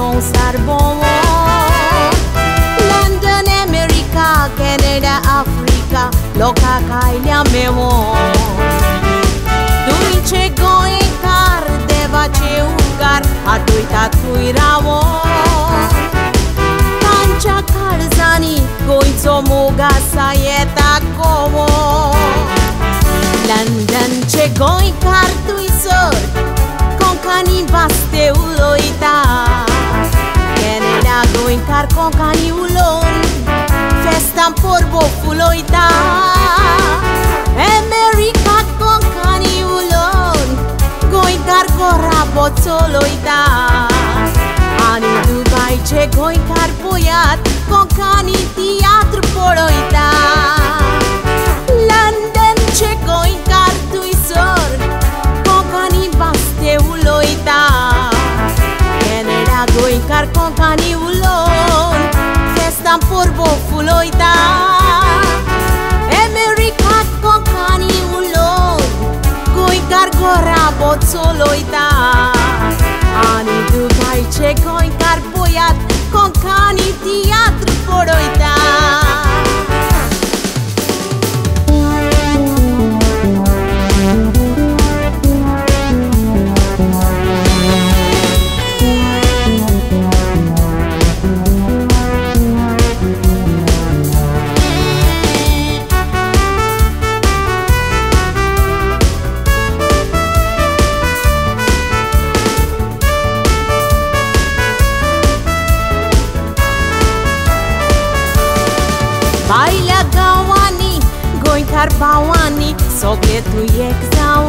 son sarbon. London, America, Canada, Africa, loca cailea memo. Duice goe car, deva ce ugar, atuita tuiramo. Tancia carzani, goizo muga saieta como. London ce goi car tuisor, concani vaste uloita. Canada goi car concani ulon, festam porbo fuloita. America concani ulon, goi car gorra bozzoloita. Ani Dubai ce goi car poiat, concani teatru poroita. London ce goi car tuisor, concani vaste uloita. Canada goi car concani ulon, festam porbo fuloita. America concani ulon, goi car gorra bozzoloita. Ani Dubai ce goi car poiat, concani teatru poroita. Baila gawani, goi car bawani, sogle tu exau.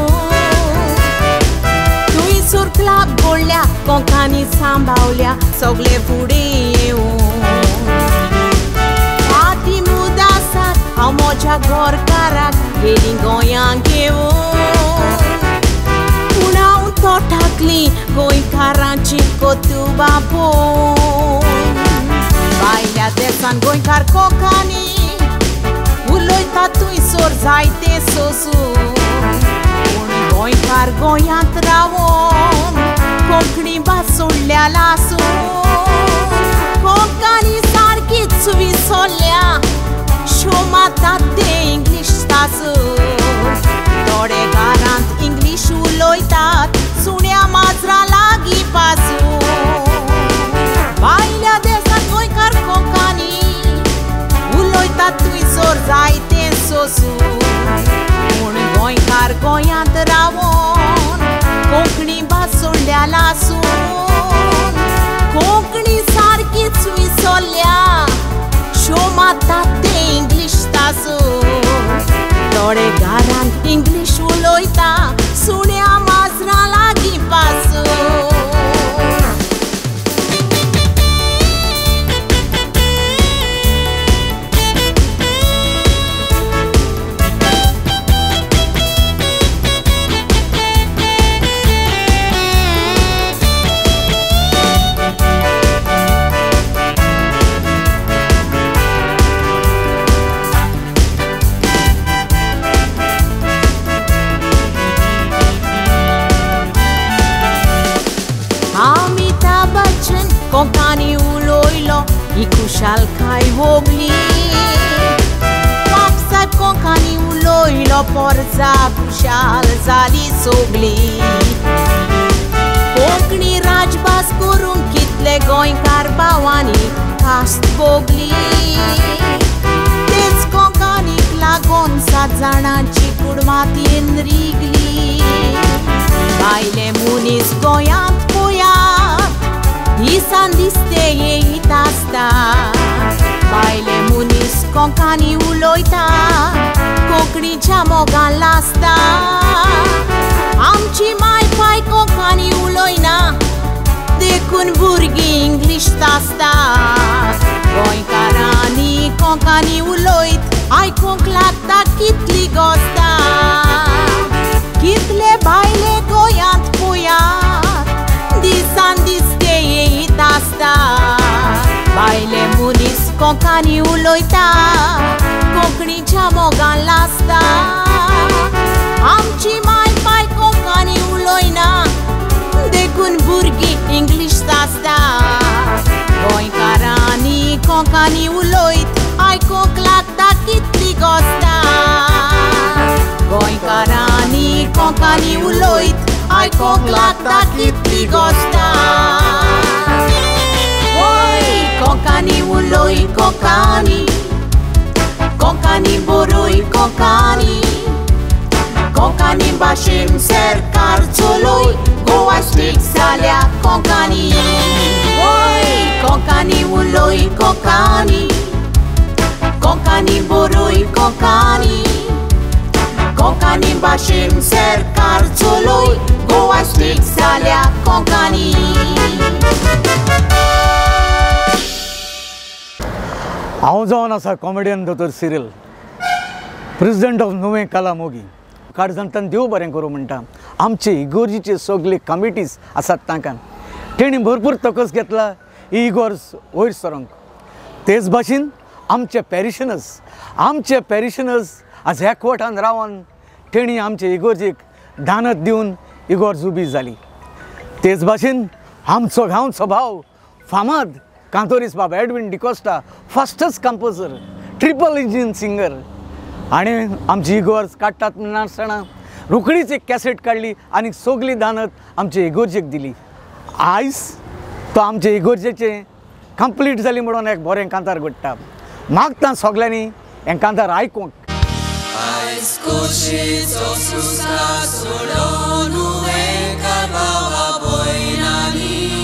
Tui sur club bolea, concani sambaulea, sogle furiu. Fati mudasat, au moja gor carat, gelin goiancheu. Una un totacli, goi caranci cotuba bon. Baila de san goi car cocani, uloi tatui sor zaite sosu. Un goi car goi antravon, concni basulea lasu. Cocani sarchit visolea, shumatate English stasu. Dore garant English uloi tat, sunea mazra lagi pasu. Baila de san goi car cocani, uloi tatui sor zaite sosu. Un goi car goi antravon, concni basulea lasu. Concni sarchit visolea, shumatate English stasu. Dore garant English uloi ta, sunea mazra lagi pasu. Concani uloilo, ikushal kai vogli. Papsai concani uloilo, porza pushal zali sogli. Concni rajbas kurum kitle goin karbawani, cast vogli. Dez concani klagon sat zananchi kudmatin rigli. Baile munis goiant poiat, isan diste ei tasta. Baile munis concani uloita, concni ceamo galasta. Amci mai pai concani uloina, de kun burgi English tasta. Goi carani concani uloit, ai conclata kitli gosta. Kitle baile goiant poiat, disan diste ei tasta. Baile munis concani uloita, concni ceamo galasta. Amci mai pai concani uloina, de kun burgi English tasta. गोंयकारांनी कोंकणी उलोयत आयकोंक लागता कितली गोश्टा गोंयकारांनी कोंकणी उलोयत आयकोंक लागता कितली गोश्टा ओय कोंकणी उलोय कोंकणी कोंकणी बरोय कोंकणी कोंकणी भाशेन सरकार चलोय गोवा स्टेट जाल्या कोंकणी ओय कोंकणी उलोय कोंकणी कोंकणी बरोय कोंकणी कोंकणी भाशेन सरकार चलोय गोवा स्टेट जाल्या कोंकणी हांव जावन आसा कॉमेडियन दोतोर सिरियल प्रेसिडेंट ऑफ नुवें कला मोगी काडजांतान देव बरें करूं म्हणटा आमचे इगोर्जीचे सगळे कमिटीज आसात तांकां तेणी भरपूर तकस घेतला ही इगोर्ज वयर सरोंक तेच भाशेन आमचे पॅरिशनर्स आज एकवटान रावन तेणी आमचे इगोर्जेक दानत दिवन इगोर्ज उबी जाली तेच भाशेन आमचो गांवचो भाव फामाद कांतोरीस बाबा एडविन डिकोस्टा फस्टस्ट कंपोजर ट्रिपल इंजिन सिंगर आनी आमची इगोर्ज काडटात नासतना रोखडीच एक कॅसेट काडली आनी सगळी दानत आमचे इगोर्जेक दिली आयज तो आमचे इगोर्जेचे कंप्लीट जाली म्हणून एक बरें कांतार घडटा मागता सगळ्यांनी हें कांतार आयकूंक आयज खोशेचो सुस्का सोडून नुवें कळपावा भयणांनी